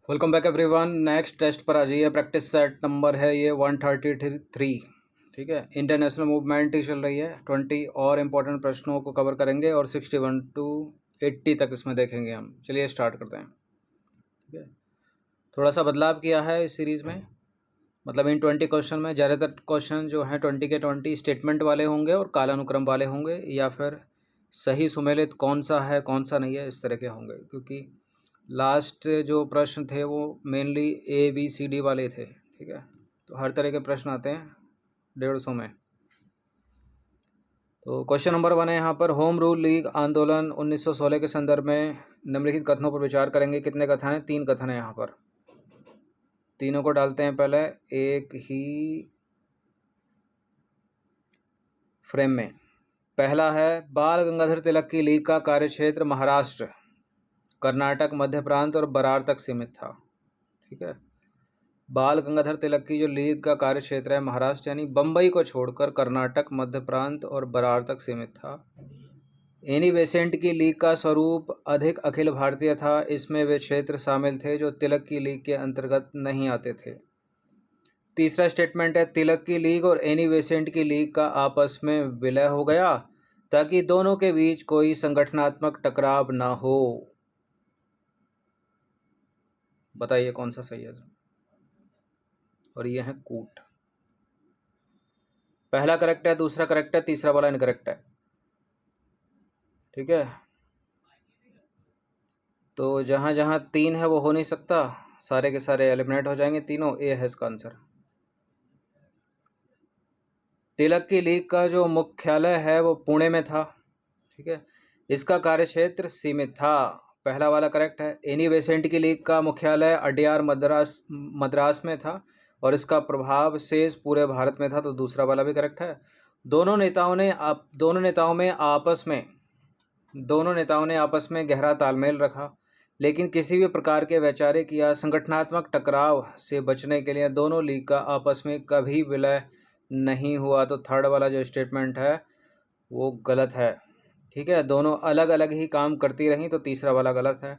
Welcome back everyone. Next test पर आ जाइए। प्रैक्टिस सेट नंबर है ये 133। ठीक है, इंटरनेशनल मूवमेंट ही चल रही है। 20 और इम्पोर्टेंट प्रश्नों को कवर करेंगे और 61 टू 80 तक इसमें देखेंगे हम। चलिए स्टार्ट करते हैं। ठीक है, थोड़ा सा बदलाव किया है इस सीरीज़ में। मतलब इन 20 क्वेश्चन में ज़्यादातर क्वेश्चन जो हैं 20 के 20 स्टेटमेंट वाले होंगे और कालानुक्रम वाले होंगे, या फिर सही सुमेलित कौन सा है कौन सा नहीं है इस तरह के होंगे। क्योंकि लास्ट जो प्रश्न थे वो मेनली ABCD वाले थे। ठीक है, तो हर तरह के प्रश्न आते हैं 150 में। तो क्वेश्चन नंबर 1 है यहाँ पर, होम रूल लीग आंदोलन 1916 के संदर्भ में निम्नलिखित कथनों पर विचार करेंगे। कितने कथन हैं? 3 कथन हैं यहाँ पर। तीनों को डालते हैं पहले एक ही फ्रेम में। पहला है, बाल गंगाधर तिलक की लीग का कार्यक्षेत्र महाराष्ट्र, कर्नाटक, मध्य प्रांत और बरार तक सीमित था। ठीक है, बाल गंगाधर तिलक की जो लीग का कार्यक्षेत्र है महाराष्ट्र यानी बम्बई को छोड़कर कर्नाटक, मध्य प्रांत और बरार तक सीमित था। एनी बेसेंट की लीग का स्वरूप अधिक अखिल भारतीय था। इसमें वे क्षेत्र शामिल थे जो तिलक की लीग के अंतर्गत नहीं आते थे। तीसरा स्टेटमेंट है, तिलक की लीग और एनी बेसेंट की लीग का आपस में विलय हो गया ताकि दोनों के बीच कोई संगठनात्मक टकराव ना हो। बताइए कौन सा सही है? और ये है कूट। पहला करेक्ट है, दूसरा करेक्ट है, तीसरा वाला इनकरेक्ट है। ठीक है, तो जहाँ जहाँ 3 है वो हो नहीं सकता, सारे के सारे एलिमिनेट हो जाएंगे तीनों। ए है इसका आंसर। तिलक की लीग का जो मुख्यालय है वो पुणे में था। ठीक है, इसका कार्यक्षेत्र सीमित था। पहला वाला करेक्ट है। एनी बेसेंट की लीग का मुख्यालय अड्यार मद्रास में था और इसका प्रभाव शेष पूरे भारत में था, तो दूसरा वाला भी करेक्ट है। दोनों नेताओं ने आपस में गहरा तालमेल रखा, लेकिन किसी भी प्रकार के वैचारिक या संगठनात्मक टकराव से बचने के लिए दोनों लीग का आपस में कभी विलय नहीं हुआ। तो थर्ड वाला जो स्टेटमेंट है वो गलत है। ठीक है, दोनों अलग अलग ही काम करती रहीं, तो तीसरा वाला गलत है।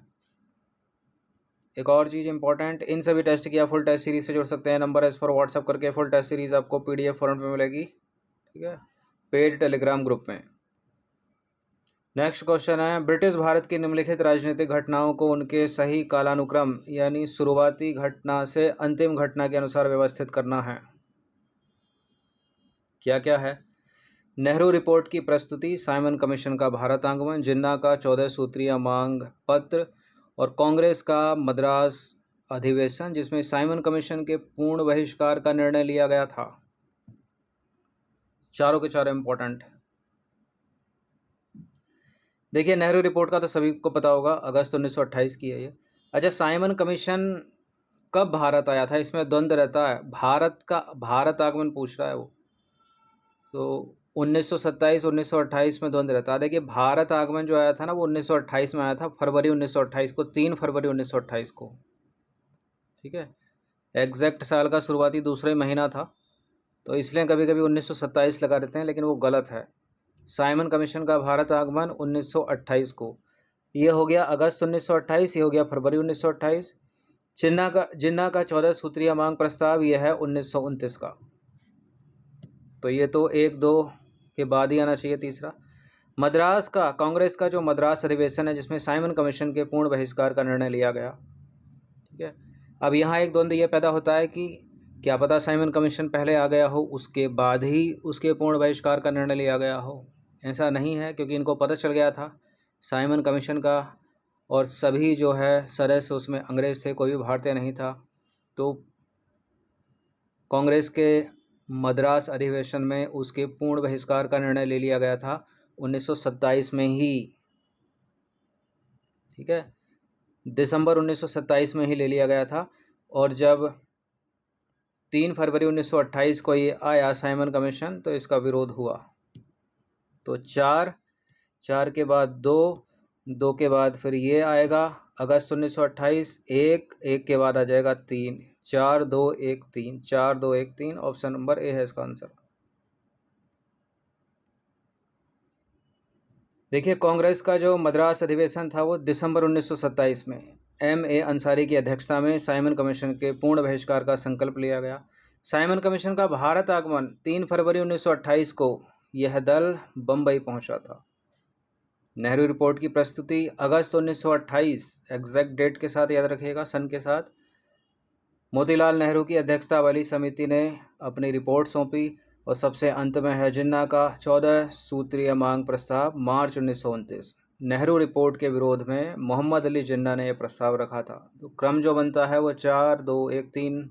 एक और चीज़ इंपॉर्टेंट, इन सभी टेस्ट की आप फुल टेस्ट सीरीज से जुड़ सकते हैं। नंबर इस पर व्हाट्सअप करके फुल टेस्ट सीरीज आपको PDF फॉर्मेट में मिलेगी। ठीक है, पेड टेलीग्राम ग्रुप में। नेक्स्ट क्वेश्चन है, ब्रिटिश भारत की निम्नलिखित राजनीतिक घटनाओं को उनके सही कालानुक्रम यानी शुरुआती घटना से अंतिम घटना के अनुसार व्यवस्थित करना है। क्या क्या है? नेहरू रिपोर्ट की प्रस्तुति, साइमन कमीशन का भारत आगमन, जिन्ना का 14 सूत्रीय मांग पत्र और कांग्रेस का मद्रास अधिवेशन जिसमें साइमन कमीशन के पूर्ण बहिष्कार का निर्णय लिया गया था। चारों के चारों इंपॉर्टेंट। देखिए, नेहरू रिपोर्ट का तो सभी को पता होगा, अगस्त 1928 की है ये। अच्छा, साइमन कमीशन कब भारत आया था? इसमें द्वंद्व रहता है। भारत आगमन पूछ रहा है वो, तो 1927 1928 में द्वंद्व रहता है। देखिए, भारत आगमन जो आया था ना वो 1928 में आया था, फरवरी 1928 को, 3 फरवरी 1928 को। ठीक है, एग्जैक्ट साल का शुरुआती दूसरा महीना था, तो इसलिए कभी कभी 1927 लगा देते हैं, लेकिन वो गलत है। साइमन कमीशन का भारत आगमन 1928 को। ये हो गया अगस्त 1928, ये हो गया फरवरी 1928। जिन्ना का 14 सूत्रीय मांग प्रस्ताव ये है 1929 का, तो ये तो 1-2 के बाद ही आना चाहिए तीसरा। मद्रास का, कांग्रेस का जो मद्रास अधिवेशन है जिसमें साइमन कमीशन के पूर्ण बहिष्कार का निर्णय लिया गया। ठीक है, अब यहाँ एक द्वंद्व ये पैदा होता है कि क्या पता साइमन कमीशन पहले आ गया हो, उसके बाद ही उसके पूर्ण बहिष्कार का निर्णय लिया गया हो। ऐसा नहीं है, क्योंकि इनको पता चल गया था साइमन कमीशन का, और सभी जो है सदस्य उसमें अंग्रेज़ थे, कोई भी भारतीय नहीं था। तो कांग्रेस के मद्रास अधिवेशन में उसके पूर्ण बहिष्कार का निर्णय ले लिया गया था 1927 में ही। ठीक है, दिसंबर 1927 में ही ले लिया गया था। और जब 3 फरवरी 1928 को ये आया साइमन कमीशन, तो इसका विरोध हुआ। तो 4 के बाद 2 के बाद फिर ये आएगा अगस्त 1928, 1 के बाद आ जाएगा 3, 4 2 1 3, 4 2 1 3। ऑप्शन नंबर ए है इसका आंसर। देखिए, कांग्रेस का जो मद्रास अधिवेशन था वो दिसंबर 1927 में, M.A. अंसारी की अध्यक्षता में साइमन कमीशन के पूर्ण बहिष्कार का संकल्प लिया गया। साइमन कमीशन का भारत आगमन 3 फरवरी 1928 को यह दल बम्बई पहुंचा था। नेहरू रिपोर्ट की प्रस्तुति अगस्त 1928 एग्जैक्ट डेट के साथ याद रखिएगा, सन के साथ, मोतीलाल नेहरू की अध्यक्षता वाली समिति ने अपनी रिपोर्ट सौंपी और सबसे अंत में है जिन्ना का 14 सूत्रीय मांग प्रस्ताव मार्च 1929। नेहरू रिपोर्ट के विरोध में मोहम्मद अली जिन्ना ने यह प्रस्ताव रखा था। तो क्रम जो बनता है वो 4, 2, 1, 3।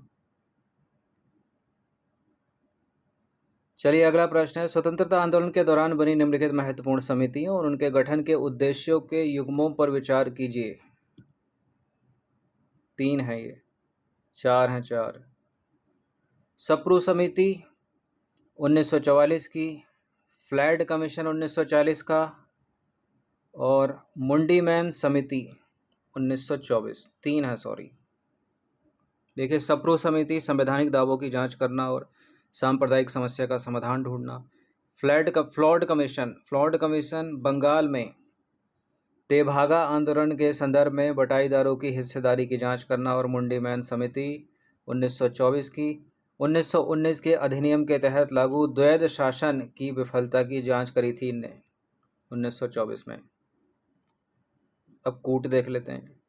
चलिए अगला प्रश्न है, स्वतंत्रता आंदोलन के दौरान बनी निम्नलिखित महत्वपूर्ण समितियों और उनके गठन के उद्देश्यों के युग्मों पर विचार कीजिए। 3 है ये, 4 हैं, 4। सप्रू समिति 1944 की, फ्लैड कमीशन 1940 का और मुंडी मैन समिति 1924। 3 है, सॉरी। देखिए, सप्रू समिति संवैधानिक दावों की जांच करना और सांप्रदायिक समस्या का समाधान ढूंढना। फ्लॉड कमीशन बंगाल में तेभागा आंदोलन के संदर्भ में बटाईदारों की हिस्सेदारी की जांच करना। और मुंडी मैन समिति 1924 की 1919 के अधिनियम के तहत लागू द्वैध शासन की विफलता की जांच करी थी इनने 1924 में। अब कूट देख लेते हैं।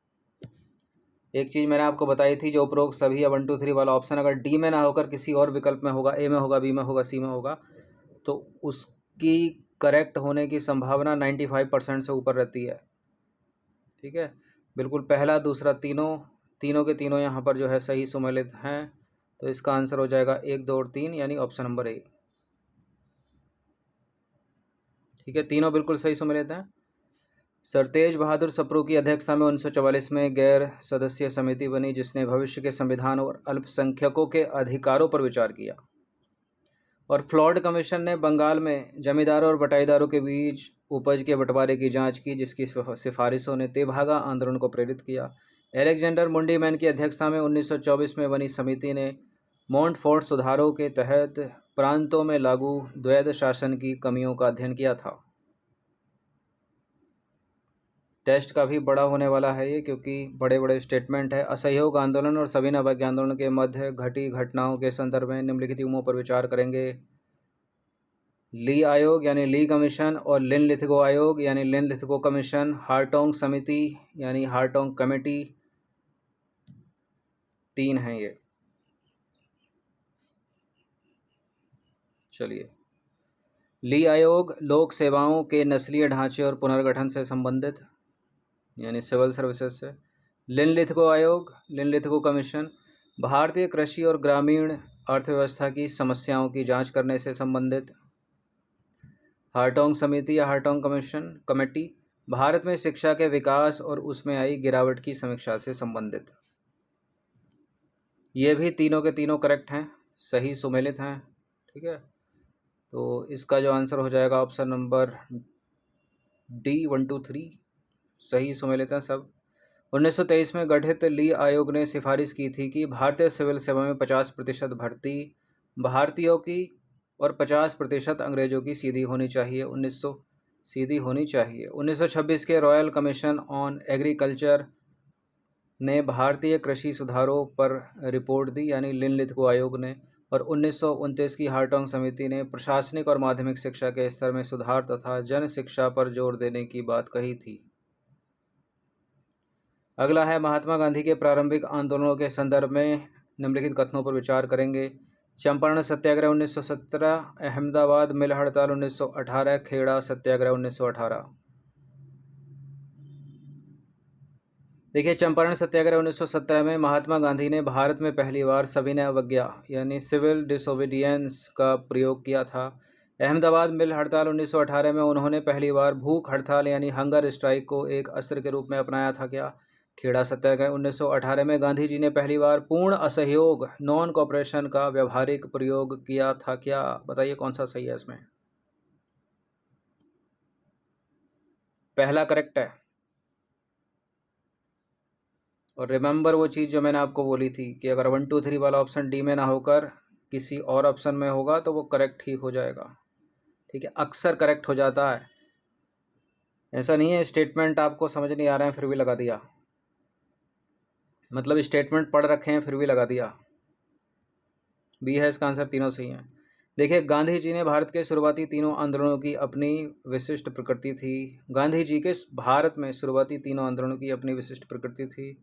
एक चीज़ मैंने आपको बताई थी, जो उपरोक्त सभी या 1, 2, 3 वाला ऑप्शन अगर डी में ना होकर किसी और विकल्प में होगा, ए में होगा, बी में होगा, सी में होगा, तो उसकी करेक्ट होने की संभावना 95% से ऊपर रहती है। ठीक है, बिल्कुल पहला, दूसरा, तीनों के तीनों यहाँ पर जो है सही सुमेलित हैं। तो इसका आंसर हो जाएगा 1, 2 और 3, यानी ऑप्शन नंबर ए। ठीक है, तीनों बिल्कुल सही सुमेलित हैं। सर तेज बहादुर सप्रू की अध्यक्षता में 1944 में गैर सदस्यीय समिति बनी जिसने भविष्य के संविधान और अल्पसंख्यकों के अधिकारों पर विचार किया। और फ्लॉड कमीशन ने बंगाल में जमींदारों और बटाईदारों के बीच उपज के बंटवारे की जांच की, जिसकी सिफारिशों ने तेभागा आंदोलन को प्रेरित किया। एलेक्जेंडर मुंडी मैन की अध्यक्षता में 1924 में बनी समिति ने मोंटफोर्ट सुधारों के तहत प्रांतों में लागू द्वैध शासन की कमियों का अध्ययन किया था। टेस्ट का भी बड़ा होने वाला है ये, क्योंकि बड़े बड़े स्टेटमेंट है। असहयोग आंदोलन और सविनय अवज्ञा आंदोलन के मध्य घटी घटनाओं के संदर्भ में निम्नलिखित युग्मों पर विचार करेंगे। ली आयोग यानी ली कमीशन और लिन लिथगो आयोग यानी लिन लिथगो कमीशन, हार्टोंग समिति यानी हार्टोंग कमेटी। 3 हैं ये। चलिए, ली आयोग लोक सेवाओं के नस्लीय ढांचे और पुनर्गठन से संबंधित यानी सिविल सर्विसेज से। लिन लिथगो आयोग, लिन लिथगो कमीशन भारतीय कृषि और ग्रामीण अर्थव्यवस्था की समस्याओं की जांच करने से संबंधित। हार्टोंग समिति या हार्टोंग कमेटी भारत में शिक्षा के विकास और उसमें आई गिरावट की समीक्षा से संबंधित। ये भी तीनों के तीनों करेक्ट हैं, सही सुमेलित हैं। ठीक है, तो इसका जो आंसर हो जाएगा ऑप्शन नंबर डी, 1, 2, 3 सही सुमेलित हैं सब। 1923 में गठित ली आयोग ने सिफारिश की थी कि भारतीय सिविल सेवा में 50% भर्ती भारतीयों की और 50% अंग्रेजों की सीधी होनी चाहिए। 1926 के रॉयल कमीशन ऑन एग्रीकल्चर ने भारतीय कृषि सुधारों पर रिपोर्ट दी यानी लिन लिथगो आयोग ने। और 1929 की हार्टोंग समिति ने प्रशासनिक और माध्यमिक शिक्षा के स्तर में सुधार तथा जन शिक्षा पर जोर देने की बात कही थी। अगला है, महात्मा गांधी के प्रारंभिक आंदोलनों के संदर्भ में निम्नलिखित कथनों पर विचार करेंगे। चंपारण सत्याग्रह 1917, अहमदाबाद मिल हड़ताल 1918, खेड़ा सत्याग्रह 1918। देखिए, चंपारण सत्याग्रह 1917 में महात्मा गांधी ने भारत में पहली बार सविनय अवज्ञा यानी सिविल डिसोबीडियंस का प्रयोग किया था। अहमदाबाद मिल हड़ताल 1918 में उन्होंने पहली बार भूख हड़ताल यानी हंगर स्ट्राइक को एक अस्त्र के रूप में अपनाया था। क्या? खेड़ा सत्याग्रह 1918 में गांधी जी ने पहली बार पूर्ण असहयोग नॉन कोऑपरेशन का व्यवहारिक प्रयोग किया था। क्या? बताइए कौन सा सही है इसमें। पहला करेक्ट है। और रिमेंबर वो चीज़ जो मैंने आपको बोली थी कि अगर 1, 2, 3 वाला ऑप्शन डी में ना होकर किसी और ऑप्शन में होगा तो वो करेक्ट ही हो जाएगा। ठीक है, अक्सर करेक्ट हो जाता है, ऐसा नहीं है स्टेटमेंट आपको समझ नहीं आ रहा है फिर भी लगा दिया। मतलब स्टेटमेंट पढ़ रखे हैं फिर भी लगा दिया। बी है इसका आंसर, तीनों सही हैं। देखिए, गांधी जी ने भारत के शुरुआती तीनों आंदोलनों की अपनी विशिष्ट प्रकृति थी। गांधी जी के भारत में शुरुआती तीनों आंदोलनों की अपनी विशिष्ट प्रकृति थी।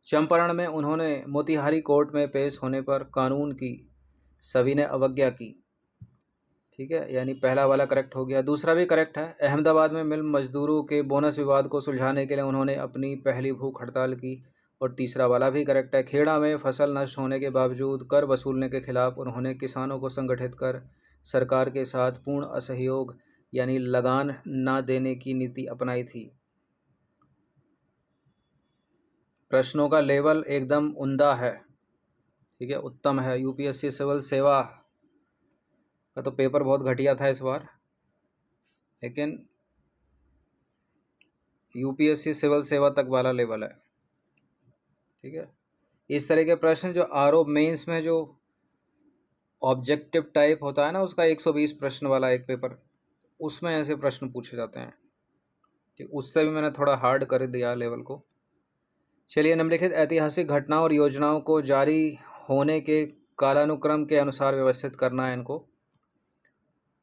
चंपारण में उन्होंने मोतिहारी कोर्ट में पेश होने पर कानून की सभी ने अवज्ञा की। ठीक है, यानी पहला वाला करेक्ट हो गया। दूसरा भी करेक्ट है। अहमदाबाद में मिल मजदूरों के बोनस विवाद को सुलझाने के लिए उन्होंने अपनी पहली भूख हड़ताल की। और तीसरा वाला भी करेक्ट है। खेड़ा में फसल नष्ट होने के बावजूद कर वसूलने के खिलाफ उन्होंने किसानों को संगठित कर सरकार के साथ पूर्ण असहयोग यानी लगान न देने की नीति अपनाई थी। प्रश्नों का लेवल एकदम उम्दा है, ठीक है, उत्तम है। यूपीएससी सिविल सेवा का तो पेपर बहुत घटिया था इस बार, लेकिन यूपीएससी सिविल सेवा तक वाला लेवल है। ठीक है, इस तरह के प्रश्न जो आरओ मेंस में जो ऑब्जेक्टिव टाइप होता है ना, उसका 120 प्रश्न वाला एक पेपर, उसमें ऐसे प्रश्न पूछे जाते हैं। ठीक, उससे भी मैंने थोड़ा हार्ड कर दिया लेवल को। चलिए, निम्नलिखित ऐतिहासिक घटनाओं और योजनाओं को जारी होने के कालानुक्रम के अनुसार व्यवस्थित करना है इनको।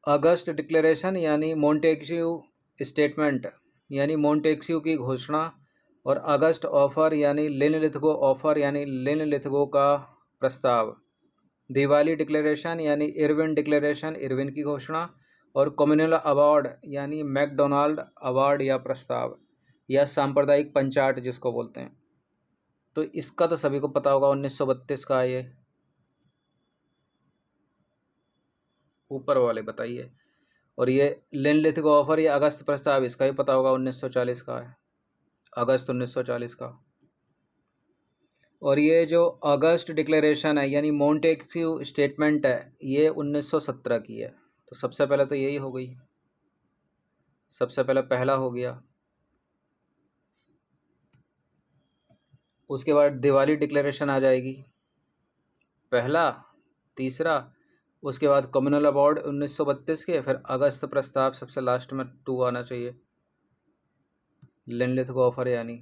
अगस्त डिक्लेरेशन यानी मोंटेक्यू स्टेटमेंट यानी मोंटेक्यू की घोषणा, और अगस्त ऑफर यानी लिनलिथगो ऑफर यानी लिनलिथगो का प्रस्ताव। दिवाली डिक्लेरेशन यानी इरविन डिक्लेरेशन, इरविन की घोषणा। और कम्युनल अवार्ड यानी मैकडोनाल्ड अवार्ड या प्रस्ताव, या सांप्रदायिक पंचाट जिसको बोलते हैं। तो इसका तो सभी को पता होगा, 1932 का ये ऊपर वाले बताइए। और ये लिनलिथगो ऑफर या अगस्त प्रस्ताव, इसका ही पता होगा, 1940 का है, अगस्त 1940 का। और ये जो अगस्त डिक्लेरेशन है यानी मोंटेक्यू स्टेटमेंट है, ये 1917 की है। तो सबसे पहले तो यही हो गई, सबसे पहले पहला हो गया। उसके बाद दिवाली डिक्लेरेशन आ जाएगी, पहला, तीसरा। उसके बाद कम्युनल अवार्ड 1932 के, फिर अगस्त प्रस्ताव सबसे लास्ट में 2 आना चाहिए, लिनलिथगो ऑफर यानी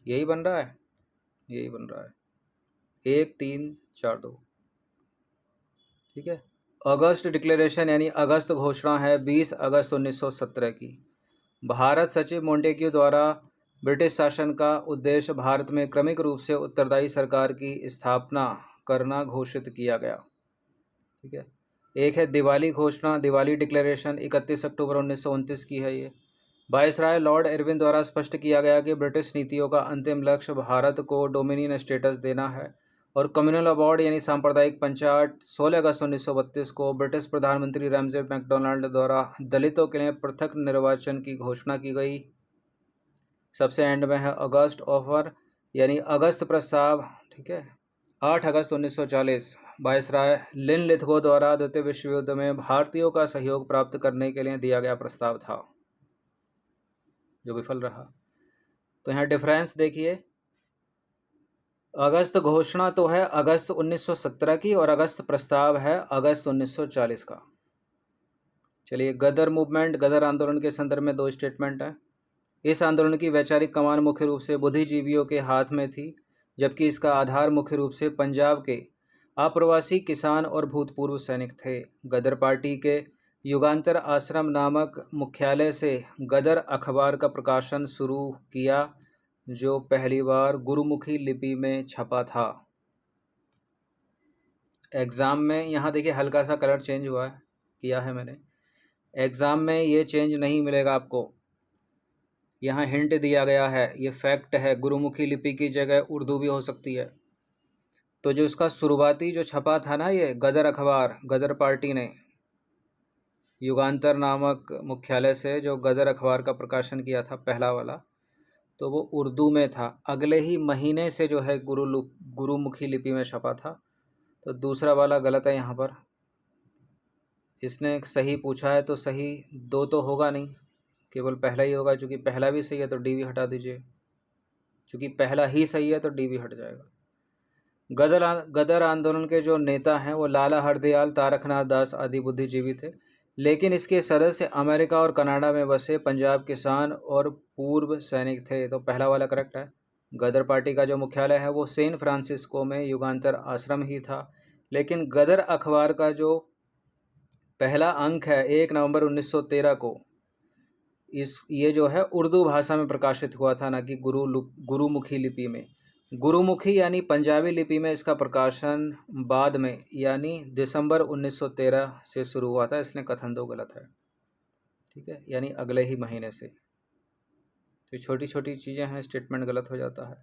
यही बन रहा है, यही बन रहा है, 1 3 4 2। ठीक है, अगस्त डिक्लेरेशन यानी अगस्त घोषणा है 20 अगस्त 1917 की। भारत सचिव मोंटेक्यू द्वारा ब्रिटिश शासन का उद्देश्य भारत में क्रमिक रूप से उत्तरदायी सरकार की स्थापना करना घोषित किया गया। ठीक है, एक है दिवाली घोषणा, दिवाली डिक्लेरेशन, 31 अक्टूबर 1929 की है ये। वायसराय लॉर्ड इरविन द्वारा स्पष्ट किया गया कि ब्रिटिश नीतियों का अंतिम लक्ष्य भारत को डोमिनियन स्टेटस देना है। और कम्युनल अवार्ड यानी सांप्रदायिक पंचायत, 16 अगस्त 1932 को ब्रिटिश प्रधानमंत्री रैमजे मैकडोनाल्ड द्वारा दलितों के लिए पृथक निर्वाचन की घोषणा की गई। सबसे एंड में है अगस्त ऑफर यानी अगस्त प्रस्ताव। ठीक है, 8 अगस्त 1940 वायसराय लिनलिथगो द्वारा द्वितीय विश्व युद्ध में भारतीयों का सहयोग प्राप्त करने के लिए दिया गया प्रस्ताव था, जो विफल रहा। तो यहाँ डिफरेंस देखिए, अगस्त घोषणा तो है अगस्त 1917 की, और अगस्त प्रस्ताव है अगस्त 1940 का। चलिए, गदर मूवमेंट, गदर आंदोलन के संदर्भ में 2 स्टेटमेंट हैं। इस आंदोलन की वैचारिक कमान मुख्य रूप से बुद्धिजीवियों के हाथ में थी, जबकि इसका आधार मुख्य रूप से पंजाब के अप्रवासी किसान और भूतपूर्व सैनिक थे। गदर पार्टी के युगांतर आश्रम नामक मुख्यालय से गदर अखबार का प्रकाशन शुरू किया, जो पहली बार गुरुमुखी लिपि में छपा था। एग्ज़ाम में यहाँ देखिए हल्का सा कलर चेंज हुआ है, किया है मैंने। एग्ज़ाम में ये चेंज नहीं मिलेगा आपको, यहाँ हिंट दिया गया है, ये फैक्ट है। गुरुमुखी लिपि की जगह उर्दू भी हो सकती है। तो जो इसका शुरुआती जो छपा था ना, ये गदर अखबार, गदर पार्टी ने युगांतर नामक मुख्यालय से जो गदर अखबार का प्रकाशन किया था, पहला वाला, तो वो उर्दू में था। अगले ही महीने से जो है गुरुमुखी लिपि में छपा था। तो दूसरा वाला गलत है यहाँ पर। इसने सही पूछा है तो सही 2 तो होगा नहीं, केवल पहला ही होगा। चूँकि पहला भी सही है तो डी भी हटा दीजिए, चूँकि पहला ही सही है तो डी भी हट जाएगा। गदर आंदोलन के जो नेता हैं वो लाला हरदयाल, तारकनाथ दास आदि बुद्धिजीवी थे, लेकिन इसके सदस्य अमेरिका और कनाडा में बसे पंजाब किसान और पूर्व सैनिक थे। तो पहला वाला करेक्ट है। गदर पार्टी का जो मुख्यालय है वो सैन फ्रांसिस्को में युगांतर आश्रम ही था। लेकिन गदर अखबार का जो पहला अंक है 1 नवंबर 1913 को, ये जो है उर्दू भाषा में प्रकाशित हुआ था, ना कि गुरुमुखी लिपि में। गुरुमुखी यानी पंजाबी लिपि में इसका प्रकाशन बाद में यानी दिसंबर 1913 से शुरू हुआ था, इसलिए कथन दो गलत है। ठीक है, यानी अगले ही महीने से। तो छोटी छोटी चीज़ें हैं, स्टेटमेंट गलत हो जाता है।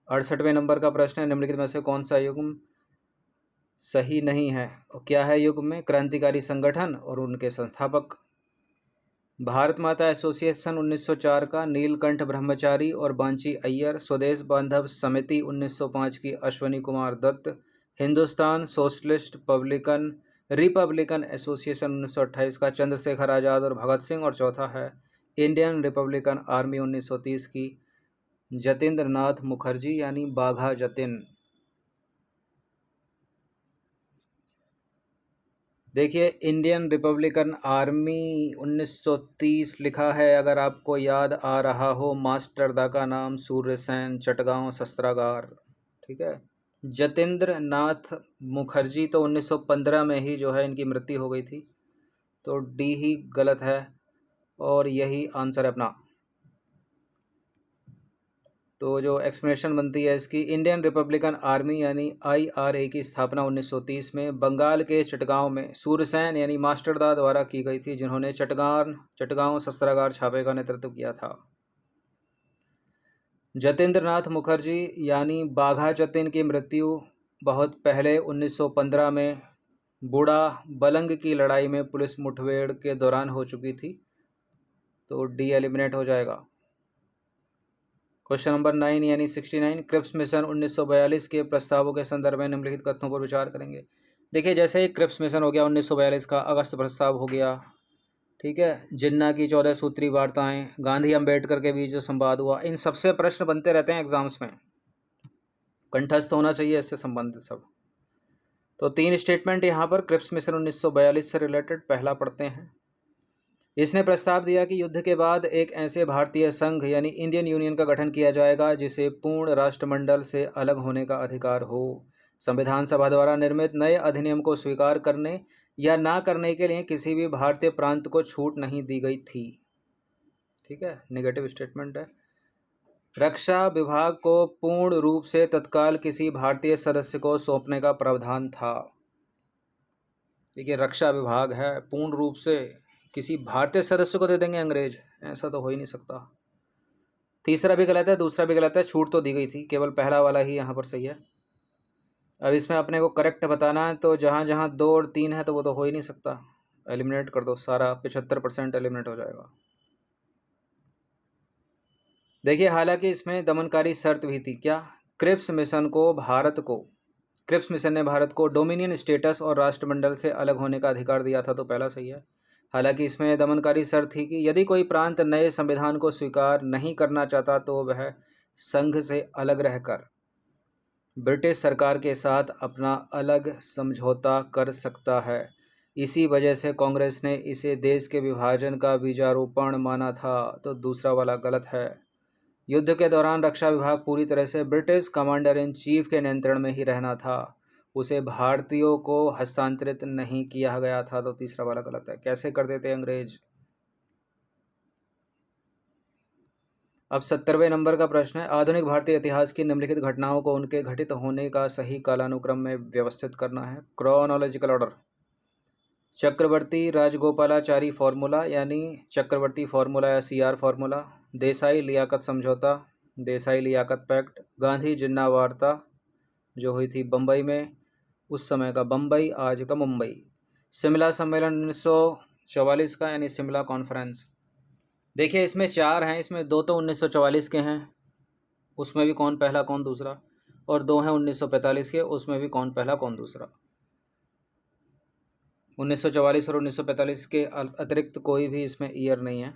68वें नंबर का प्रश्न है, निम्नलिखित में से कौन सा युग्म सही नहीं है? और क्या है युग्म में? क्रांतिकारी संगठन और उनके संस्थापक। भारत माता एसोसिएशन 1904 का, नीलकंठ ब्रह्मचारी और बांची अय्यर। स्वदेश बांधव समिति 1905 की, Ashwini Kumar Dutt. Hindustan socialist republican association 1928 का, चंद्रशेखर आज़ाद और भगत सिंह। और चौथा है इंडियन रिपब्लिकन आर्मी 1930 की, जतेंद्र नाथ मुखर्जी यानी बाघा जतिन। देखिए, इंडियन रिपब्लिकन आर्मी 1930 लिखा है, अगर आपको याद आ रहा हो, मास्टर दा का नाम सूर्यसेन, चटगांव शस्त्रागार। ठीक है, जतेंद्र नाथ मुखर्जी तो 1915 में ही जो है इनकी मृत्यु हो गई थी, तो डी ही गलत है और यही आंसर है अपना। तो जो एक्सप्लेनेशन बनती है इसकी, इंडियन रिपब्लिकन आर्मी यानी IRA की स्थापना 1930 में बंगाल के चटगांव में सूरसेन यानी मास्टरदा द्वारा की गई थी, जिन्होंने चटगांव शस्त्रागार छापे का नेतृत्व किया था। जतेंद्र नाथ मुखर्जी यानी बाघा जतिन की मृत्यु बहुत पहले 1915 में बूढ़ा बलंग की लड़ाई में पुलिस मुठभेड़ के दौरान हो चुकी थी, तो डी एलिमिनेट हो जाएगा। क्वेश्चन नंबर 9 यानी 69, क्रिप्स मिशन 1942 के प्रस्तावों के संदर्भ में निम्नलिखित कथनों पर विचार करेंगे। देखिए, जैसे ही क्रिप्स मिशन हो गया 1942 का, अगस्त प्रस्ताव हो गया, ठीक है, जिन्ना की 14 सूत्री वार्ताएं, गांधी अम्बेडकर के बीच जो संवाद हुआ, इन सबसे प्रश्न बनते रहते हैं एग्जाम्स में, कंठस्थ होना चाहिए इससे संबंधित सब। तो 3 स्टेटमेंट यहाँ पर क्रिप्स मिशन 1942 से रिलेटेड। पहला पढ़ते हैं, इसने प्रस्ताव दिया कि युद्ध के बाद एक ऐसे भारतीय संघ यानी इंडियन यूनियन का गठन किया जाएगा जिसे पूर्ण राष्ट्रमंडल से अलग होने का अधिकार हो। संविधान सभा द्वारा निर्मित नए अधिनियम को स्वीकार करने या ना करने के लिए किसी भी भारतीय प्रांत को छूट नहीं दी गई थी। ठीक है, नेगेटिव स्टेटमेंट है। रक्षा विभाग को पूर्ण रूप से तत्काल किसी भारतीय सदस्य को सौंपने का प्रावधान था। देखिए, रक्षा विभाग है, पूर्ण रूप से किसी भारतीय सदस्य को दे देंगे अंग्रेज, ऐसा तो हो ही नहीं सकता। तीसरा भी गलत है, दूसरा भी गलत है, छूट तो दी गई थी, केवल पहला वाला ही यहाँ पर सही है। अब इसमें अपने को करेक्ट बताना है, तो जहाँ जहाँ 2 और 3 है तो वो तो हो ही नहीं सकता, एलिमिनेट कर दो सारा, 75% एलिमिनेट हो जाएगा। देखिए, हालांकि इसमें दमनकारी शर्त भी थी। क्या? क्रिप्स मिशन ने भारत को डोमिनियन स्टेटस और राष्ट्रमंडल से अलग होने का अधिकार दिया था, तो पहला सही है। हालांकि इसमें दमनकारी शर्त थी कि यदि कोई प्रांत नए संविधान को स्वीकार नहीं करना चाहता तो वह संघ से अलग रहकर ब्रिटिश सरकार के साथ अपना अलग समझौता कर सकता है। इसी वजह से कांग्रेस ने इसे देश के विभाजन का बीजारोपण माना था, तो दूसरा वाला गलत है। युद्ध के दौरान रक्षा विभाग पूरी तरह से ब्रिटिश कमांडर इन चीफ के नियंत्रण में ही रहना था, उसे भारतीयों को हस्तांतरित नहीं किया गया था, तो तीसरा वाला गलत है। कैसे कर देते अंग्रेज। अब 70वें नंबर का प्रश्न है, आधुनिक भारतीय इतिहास की निम्नलिखित घटनाओं को उनके घटित होने का सही कालानुक्रम में व्यवस्थित करना है, क्रोनोलॉजिकल ऑर्डर। चक्रवर्ती राजगोपालाचारी फार्मूला यानी चक्रवर्ती फार्मूला या CR फार्मूला, देसाई लियाकत समझौता, देसाई लियाकत पैक्ट, गांधी जिन्ना वार्ता जो हुई थी बम्बई में, उस समय का बम्बई, आज का मुंबई, शिमला सम्मेलन 1944 का यानी शिमला कॉन्फ्रेंस। देखिए, इसमें 4 हैं, इसमें 2 तो 1944 के हैं, उसमें भी कौन पहला कौन दूसरा, और 2 हैं 1945 के, उसमें भी कौन पहला कौन दूसरा। 1944 और 1945 के अतिरिक्त कोई भी इसमें ईयर नहीं है।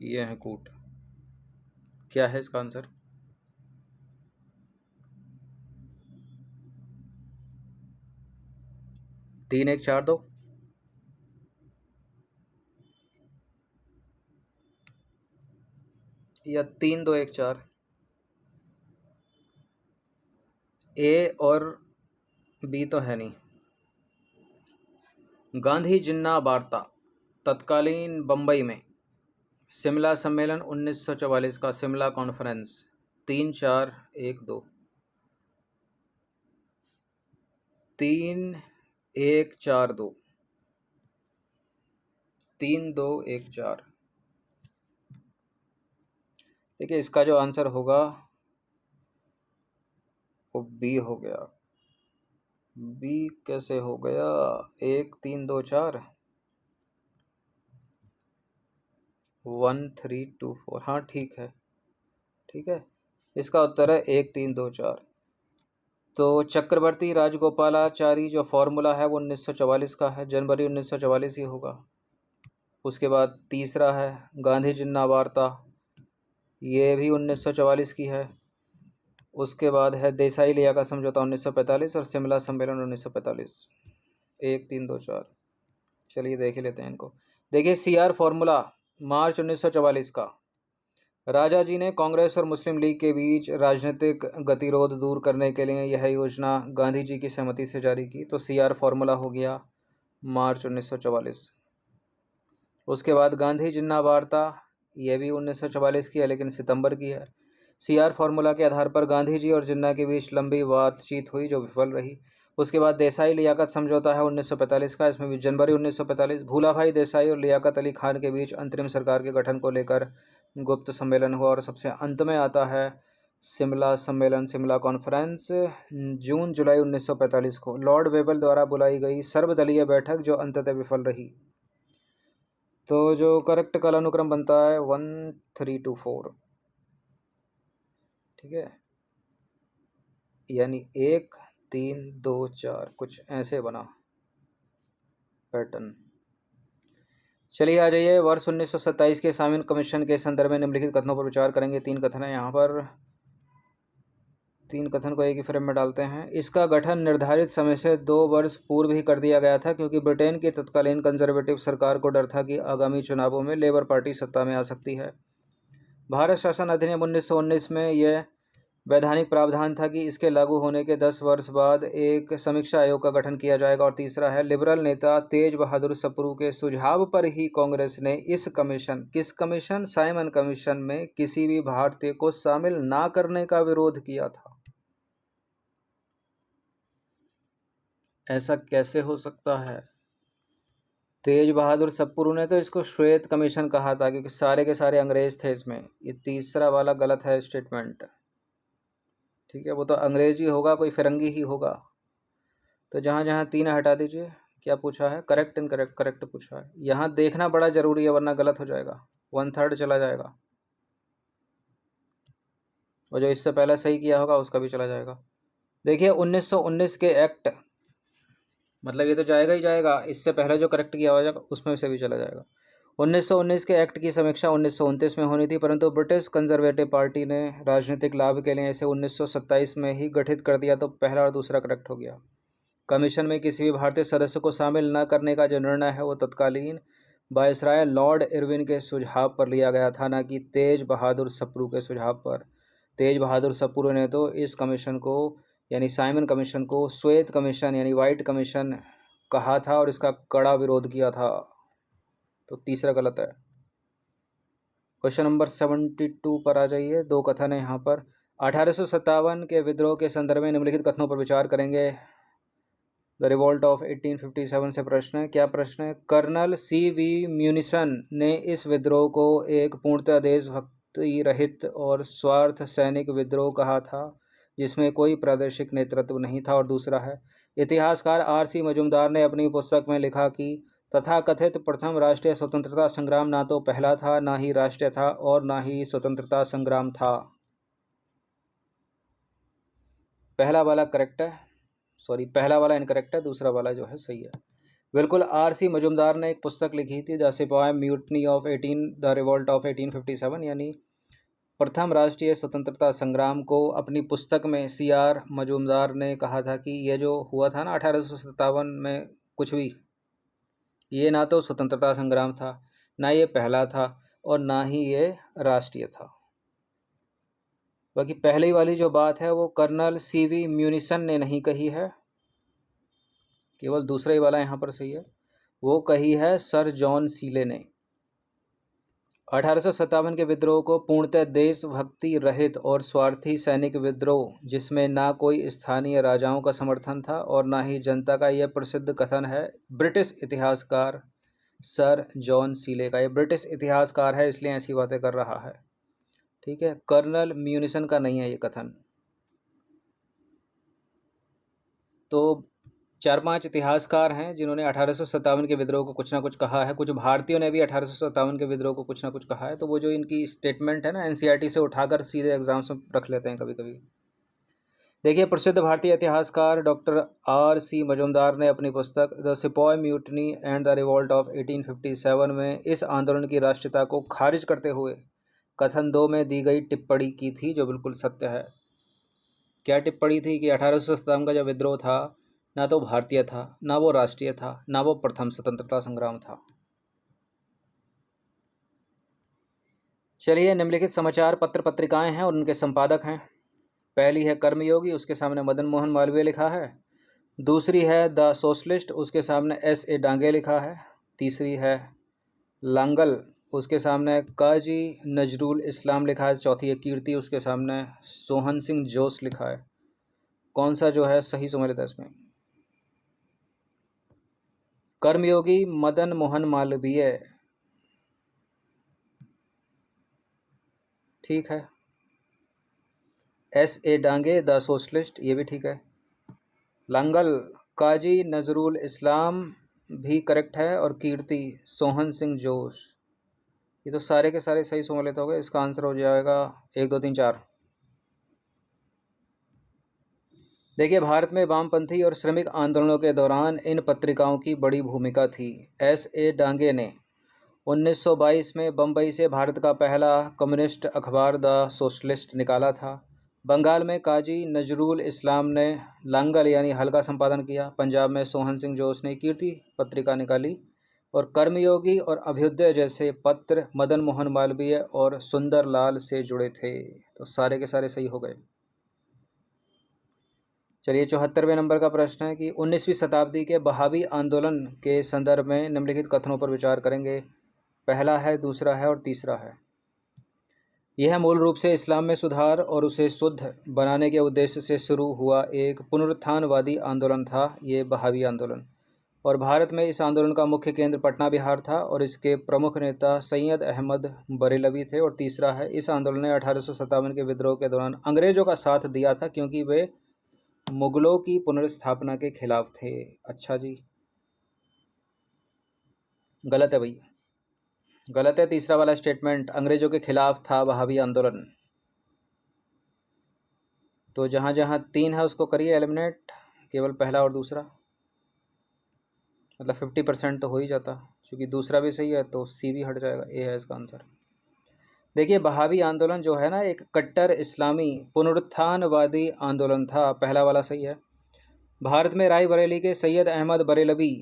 ये है कूट। क्या है इसका आंसर? 3-1-4-2 या 3-2-1-4? ए और बी तो है नहीं। गांधी जिन्ना वार्ता तत्कालीन बंबई में, शिमला सम्मेलन 1944 का शिमला कॉन्फ्रेंस। 3-4-1-2 3-1-4-2 3-2-1-4। देखिए इसका जो आंसर होगा वो बी हो गया। बी कैसे हो गया? 1-3-2-4 1-3-2-4। हाँ ठीक है, ठीक है। इसका उत्तर है 1-3-2-4। तो चक्रवर्ती राजगोपालाचारी जो फॉर्मूला है वो 1944 का है, जनवरी 1944 ही होगा। उसके बाद तीसरा है गांधी जिन्ना वार्ता, ये भी 1944 की है। उसके बाद है देसाई लियाकत समझौता 1945 और शिमला सम्मेलन 1945। 1-3-2-4। चलिए देख ही लेते हैं इनको। देखिए CR फॉर्मूला मार्च 1944 का, राजा जी ने कांग्रेस और मुस्लिम लीग के बीच राजनीतिक गतिरोध दूर करने के लिए यह योजना गांधी जी की सहमति से जारी की। तो CR फॉर्मूला हो गया मार्च 1944। उसके बाद गांधी जिन्ना वार्ता, यह भी 1944 की है लेकिन सितंबर की है। CR फॉर्मूला के आधार पर गांधी जी और जिन्ना के बीच लंबी बातचीत हुई जो विफल रही। उसके बाद देसाई लियाकत समझौता है 1945 का, इसमें भी जनवरी 1945 भूला भाई देसाई और लियाकत अली खान के बीच अंतरिम सरकार के गठन को लेकर गुप्त सम्मेलन हुआ। और सबसे अंत में आता है शिमला सम्मेलन, शिमला कॉन्फ्रेंस, जून जुलाई 1945 को लॉर्ड वेबल द्वारा बुलाई गई सर्वदलीय बैठक जो अंततः विफल रही। तो जो करेक्ट कालानुक्रम बनता है 1-3-2-4, ठीक है, यानी 1-3-2-4 कुछ ऐसे बना पैटर्न। चलिए आ जाइए, वर्ष 1927 के साइमन कमीशन के संदर्भ में निम्नलिखित कथनों पर विचार करेंगे। 3 कथन है यहाँ पर, 3 कथन को एक ही फ्रेम में डालते हैं। इसका गठन निर्धारित समय से 2 वर्ष पूर्व ही कर दिया गया था क्योंकि ब्रिटेन की तत्कालीन कंजर्वेटिव सरकार को डर था कि आगामी चुनावों में लेबर पार्टी सत्ता में आ सकती है। भारत शासन अधिनियम 1919 में यह वैधानिक प्रावधान था कि इसके लागू होने के 10 वर्ष बाद एक समीक्षा आयोग का गठन किया जाएगा। और तीसरा है लिबरल नेता तेज बहादुर सप्रू के सुझाव पर ही कांग्रेस ने इस कमीशन, किस कमीशन, साइमन कमीशन में किसी भी भारतीय को शामिल ना करने का विरोध किया था। ऐसा कैसे हो सकता है? तेज बहादुर सप्रू ने तो इसको श्वेत कमीशन कहा था क्योंकि सारे के सारे अंग्रेज थे इसमें। ये तीसरा वाला गलत है स्टेटमेंट, ठीक है, वो तो अंग्रेजी होगा, कोई फिरंगी ही होगा। तो जहाँ जहाँ 3 हटा दीजिए। क्या पूछा है? करेक्ट इनकरेक्ट, करेक्ट पूछा है। यहाँ देखना बड़ा जरूरी है वरना गलत हो जाएगा, 1/3 चला जाएगा और जो इससे पहले सही किया होगा उसका भी चला जाएगा। देखिए 1919 के एक्ट, मतलब ये तो जाएगा ही जाएगा, इससे पहले जो करेक्ट किया हो जाएगा उसमें से भी चला जाएगा। 1919 के एक्ट की समीक्षा 1929 में होनी थी परंतु ब्रिटिश कंजर्वेटिव पार्टी ने राजनीतिक लाभ के लिए इसे 1927 में ही गठित कर दिया, तो पहला और दूसरा करेक्ट हो गया। कमीशन में किसी भी भारतीय सदस्य को शामिल न करने का जो निर्णय है वो तत्कालीन वायसराय लॉर्ड इरविन के सुझाव पर लिया गया था, न कि तेज बहादुर सप्रू के सुझाव पर। तेज बहादुर सप्रू ने तो इस कमीशन को यानी साइमन कमीशन को श्वेत कमीशन यानी वाइट कमीशन कहा था और इसका कड़ा विरोध किया था। तो तीसरा गलत है। क्वेश्चन नंबर 72 पर आ जाइए। 2 कथन है यहाँ पर। 1857 के विद्रोह के संदर्भ में निम्नलिखित कथनों पर विचार करेंगे। द रिवोल्ट ऑफ 1857 से प्रश्न है। क्या प्रश्न है? कर्नल CV म्यूनिसन ने इस विद्रोह को एक पूर्णतः देशभक्ति रहित और स्वार्थ सैनिक विद्रोह कहा था जिसमें कोई प्रादेशिक नेतृत्व नहीं था। और दूसरा है इतिहासकार RC मजुमदार ने अपनी पुस्तक में लिखा कि तथाकथित प्रथम राष्ट्रीय स्वतंत्रता संग्राम ना तो पहला था, ना ही राष्ट्रीय था और ना ही स्वतंत्रता संग्राम था। पहला वाला करेक्ट है, सॉरी पहला वाला इनकरेक्ट है, दूसरा वाला जो है सही है। बिल्कुल, RC मजुमदार ने एक पुस्तक लिखी थी द सिपाही mutiny of 18 the revolt of 1857 यानी प्रथम राष्ट्रीय स्वतंत्रता संग्राम को अपनी पुस्तक में CR मजुमदार ने कहा था कि यह जो हुआ था ना 1857 में कुछ भी। ये ना तो स्वतंत्रता संग्राम था, ना ये पहला था, और ना ही ये राष्ट्रीय था। बाकी पहली वाली जो बात है वो कर्नल सीवी म्यूनिसन ने नहीं कही है, केवल दूसरा ही वाला यहाँ पर सही है, वो कही है सर जॉन सीले ने। 1857 के विद्रोह को पूर्णतः देशभक्ति रहित और स्वार्थी सैनिक विद्रोह, जिसमें ना कोई स्थानीय राजाओं का समर्थन था और ना ही जनता का, यह प्रसिद्ध कथन है ब्रिटिश इतिहासकार सर जॉन सीले का। ये ब्रिटिश इतिहासकार है इसलिए ऐसी बातें कर रहा है, ठीक है, कर्नल म्यूनिसन का नहीं है ये कथन। तो 4-5 इतिहासकार हैं जिन्होंने 1857 के विद्रोह को कुछ ना कुछ कहा है। कुछ भारतीयों ने भी 1857 के विद्रोह को कुछ ना कुछ कहा है। तो वो जो इनकी स्टेटमेंट है ना, एनसीईआरटी से उठाकर सीधे एग्जाम्स में रख लेते हैं कभी कभी। देखिए, प्रसिद्ध भारतीय इतिहासकार डॉक्टर R.C. मजुमदार ने अपनी पुस्तक the sepoy mutiny and the revolt of 1857 में इस आंदोलन की राष्ट्रीयता को खारिज करते हुए कथन 2 में दी गई टिप्पणी की थी, जो बिल्कुल सत्य है। क्या टिप्पणी थी कि 1857 का जो विद्रोह था ना तो भारतीय था, ना वो राष्ट्रीय था, ना वो प्रथम स्वतंत्रता संग्राम था। चलिए, निम्नलिखित समाचार पत्र पत्रिकाएं हैं और उनके संपादक हैं। पहली है कर्मयोगी, उसके सामने मदन मोहन मालवीय लिखा है। दूसरी है द सोशलिस्ट, उसके सामने S.A. डांगे लिखा है। तीसरी है लांगल, उसके सामने काजी नजरुल इस्लाम लिखा है। चौथी है कीर्ति, उसके सामने सोहन सिंह जोश लिखा है। कौन सा जो है सही समझ लेता है इसमें? कर्मयोगी मदन मोहन मालवीय, ठीक है। S.A. डांगे द सोशलिस्ट, ये भी ठीक है। लांगल काजी नजरुल इस्लाम भी करेक्ट है, और कीर्ति सोहन सिंह जोश, ये तो सारे के सारे सही समझ लेते होगे। इसका आंसर हो जाएगा 1 2 3 4। देखिए, भारत में वामपंथी और श्रमिक आंदोलनों के दौरान इन पत्रिकाओं की बड़ी भूमिका थी। S.A. डांगे ने 1922 में बम्बई से भारत का पहला कम्युनिस्ट अखबार द सोशलिस्ट निकाला था। बंगाल में काजी नजरुल इस्लाम ने लांगल यानी हल्का संपादन किया। पंजाब में सोहन सिंह जोश ने कीर्ति पत्रिका निकाली, और कर्मयोगी और अभ्युदय जैसे पत्र मदन मोहन मालवीय और सुंदर लाल से जुड़े थे। तो सारे के सारे सही हो गए। चलिए, 74वें नंबर का प्रश्न है कि 19वीं शताब्दी के बहावी आंदोलन के संदर्भ में निम्नलिखित कथनों पर विचार करेंगे। पहला है, दूसरा है और तीसरा है। यह मूल रूप से इस्लाम में सुधार और उसे शुद्ध बनाने के उद्देश्य से शुरू हुआ एक पुनरुत्थानवादी आंदोलन था, ये बहावी आंदोलन। और भारत में इस आंदोलन का मुख्य केंद्र पटना बिहार था, और इसके प्रमुख नेता सैयद अहमद बरेलवी थे। और तीसरा है, इस आंदोलन ने 1857 के विद्रोह के दौरान अंग्रेजों का साथ दिया था, क्योंकि वे मुगलों की पुनर्स्थापना के खिलाफ थे। अच्छा जी, गलत है भाई, गलत है। तीसरा वाला स्टेटमेंट अंग्रेजों के खिलाफ था बहावी आंदोलन। तो जहाँ जहाँ 3 है उसको करिए एलिमिनेट, केवल पहला और दूसरा, मतलब 50% तो हो ही जाता, क्योंकि दूसरा भी सही है तो C भी हट जाएगा। ए है इसका आंसर। देखिए, बहावी आंदोलन जो है ना, एक कट्टर इस्लामी पुनरुत्थानवादी आंदोलन था। पहला वाला सही है। भारत में रायबरेली के सैयद अहमद बरेलवी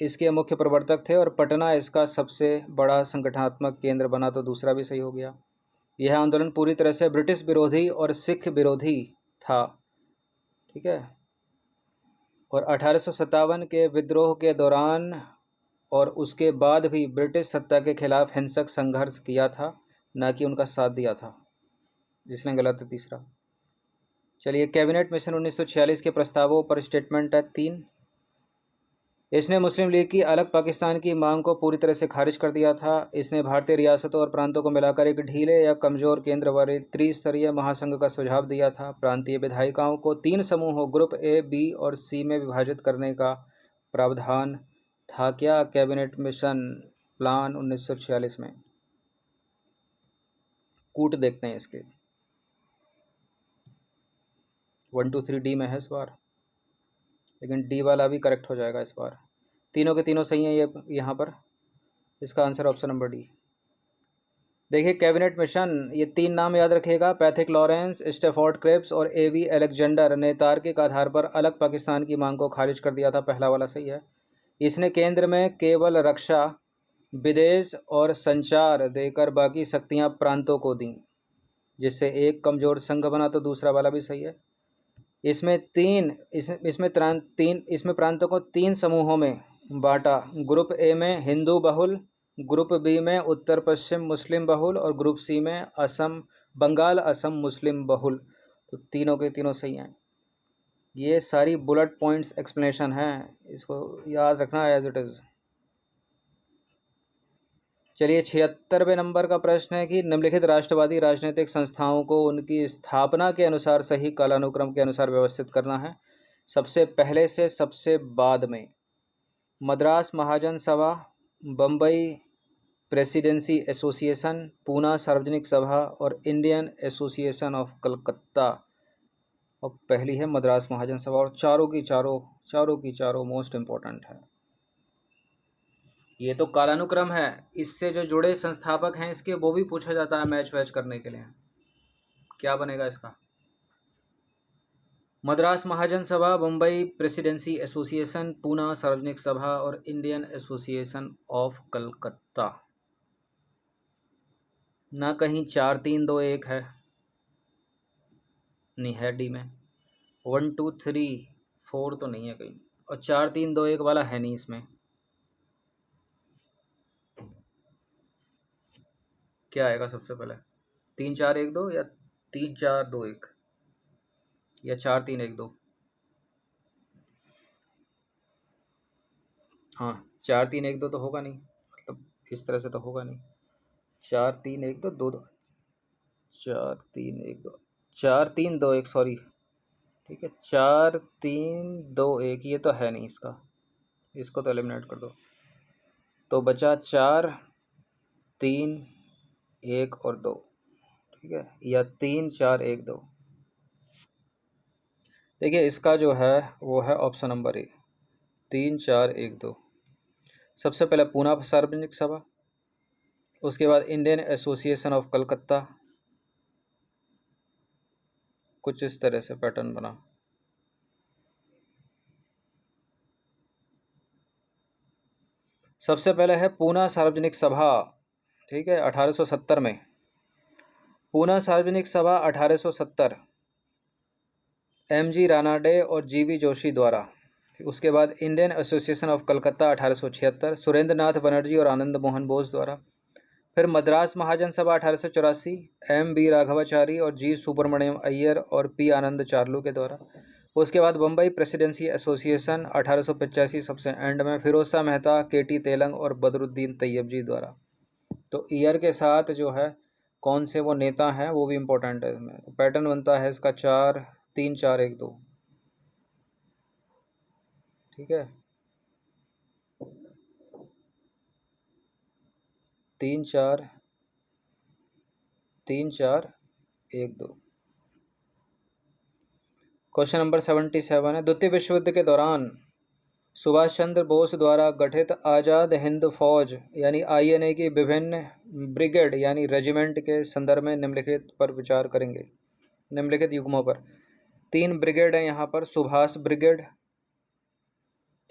इसके मुख्य प्रवर्तक थे, और पटना इसका सबसे बड़ा संगठनात्मक केंद्र बना। तो दूसरा भी सही हो गया। यह आंदोलन पूरी तरह से ब्रिटिश विरोधी और सिख विरोधी था, ठीक है। और 1857 के विद्रोह के दौरान और उसके बाद भी ब्रिटिश सत्ता के खिलाफ हिंसक संघर्ष किया था, ना कि उनका साथ दिया था, इसलिए गलत है तीसरा। चलिए, कैबिनेट मिशन 1946 के प्रस्तावों पर स्टेटमेंट है 3। इसने मुस्लिम लीग की अलग पाकिस्तान की मांग को पूरी तरह से खारिज कर दिया था। इसने भारतीय रियासतों और प्रांतों को मिलाकर एक ढीले या कमज़ोर केंद्र वाले त्रिस्तरीय महासंघ का सुझाव दिया था। प्रांतीय विधायिकाओं को 3 समूहों ग्रुप A, B और C में विभाजित करने का प्रावधान था। क्या कैबिनेट मिशन प्लान 1946 में? कूट देखते हैं इसके। 1 2 3 D में है इस बार, लेकिन D वाला भी करेक्ट हो जाएगा इस बार। तीनों के तीनों सही हैं ये यहाँ पर। इसका आंसर ऑप्शन नंबर D। देखिए, कैबिनेट मिशन, ये 3 नाम याद रखिएगा, पैथिक लॉरेंस, स्टेफोर्ड क्रिप्स और A.V. अलेक्जेंडर ने तार्किक आधार पर अलग पाकिस्तान की मांग को खारिज कर दिया था। पहला वाला सही है। इसने केंद्र में केवल रक्षा, विदेश और संचार देकर बाकी शक्तियां प्रांतों को दी, जिससे एक कमजोर संघ बना। तो दूसरा वाला भी सही है। इसमें प्रांतों को 3 समूहों में बांटा। ग्रुप ए में हिंदू बहुल, ग्रुप बी में उत्तर पश्चिम मुस्लिम बहुल और ग्रुप सी में बंगाल असम मुस्लिम बहुल। तो तीनों के तीनों सही हैं। ये सारी बुलेट पॉइंट्स एक्सप्लेनेशन है, इसको याद रखना एज इट इज़। चलिए 76वें नंबर का प्रश्न है कि निम्नलिखित राष्ट्रवादी राजनीतिक संस्थाओं को उनकी स्थापना के अनुसार सही कालानुक्रम के अनुसार व्यवस्थित करना है। सबसे पहले से सबसे बाद में मद्रास महाजन सभा, बम्बई प्रेसिडेंसी एसोसिएशन, पूना सार्वजनिक सभा और इंडियन एसोसिएशन ऑफ कलकत्ता। और पहली है मद्रास महाजन सभा, और चारों की चारों मोस्ट इम्पोर्टेंट है। ये तो कालानुक्रम है, इससे जो जुड़े संस्थापक हैं इसके वो भी पूछा जाता है मैच वैच करने के लिए। क्या बनेगा इसका? मद्रास महाजन सभा, मुंबई प्रेसिडेंसी एसोसिएशन, पूना सार्वजनिक सभा और इंडियन एसोसिएशन ऑफ कलकत्ता। ना कहीं 4 3 2 1 है, नहीं है डी में। 1 2 3 4 तो नहीं है कहीं, और 4 3 2 1 वाला है नहीं इसमें। क्या आएगा सबसे पहले? 3 4 1 2 या 3 4 2 1 या 4 3 1 2? हाँ 4 3 1 2 तो होगा नहीं, मतलब इस तरह से तो होगा नहीं। 4 3 1 2 2 2 4 3 1 2 4 3 2 1 सॉरी, ठीक है 4 3 2 1 ये तो है नहीं इसका, इसको तो एलिमिनेट कर दो। तो बचा 4 3 1 और 2, ठीक है, या 3 4 1 2। देखिए इसका जो है वो है ऑप्शन नंबर ए, 3 4 1 2। सबसे पहले पूना सार्वजनिक सभा, उसके बाद इंडियन एसोसिएशन ऑफ कलकत्ता। कुछ इस तरह से पैटर्न बना। सबसे पहले है पूना सार्वजनिक सभा, ठीक है 1870 में। पूना सार्वजनिक सभा 1870 MG रानाडे और GV जोशी द्वारा। उसके बाद Indian Association of Calcutta 1876 Surendra Nath Banerjee और आनंद मोहन बोस द्वारा। फिर मद्रास महाजन सभा 1884 MB राघवाचारी और G सुब्रमण्यम अय्यर और P आनंद चार्लू के द्वारा। उसके बाद बम्बई प्रेसिडेंसी एसोसिएशन 1885 सबसे एंड में फिरोज शाह मेहता, KT तेलंग और बदरुद्दीन तैयब जी द्वारा। तो ईयर के साथ जो है कौन से वो नेता हैं वो भी इम्पोर्टेंट है इसमें। तो पैटर्न बनता है इसका 4 3 4 1 2, ठीक है 3 4 3 4 1 2। क्वेश्चन नंबर 77 है, द्वितीय विश्व युद्ध के दौरान सुभाष चंद्र बोस द्वारा गठित आज़ाद हिंद फौज यानी INA की विभिन्न ब्रिगेड यानी रेजिमेंट के संदर्भ में निम्नलिखित पर विचार करेंगे। निम्नलिखित युग्मों पर 3 ब्रिगेड है यहाँ पर। सुभाष ब्रिगेड,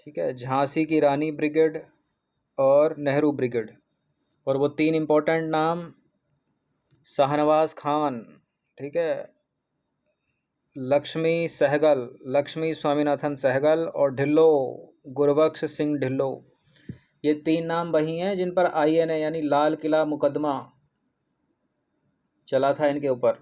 ठीक है, झांसी की रानी ब्रिगेड और नेहरू ब्रिगेड। और वो 3 इम्पोर्टेंट नाम शाहनवाज खान, ठीक है, लक्ष्मी सहगल, लक्ष्मी स्वामीनाथन सहगल और ढिल्लो गुरबख्श सिंह ढिल्लो। ये 3 नाम वही हैं जिन पर INA यानी लाल किला मुकदमा चला था इनके ऊपर।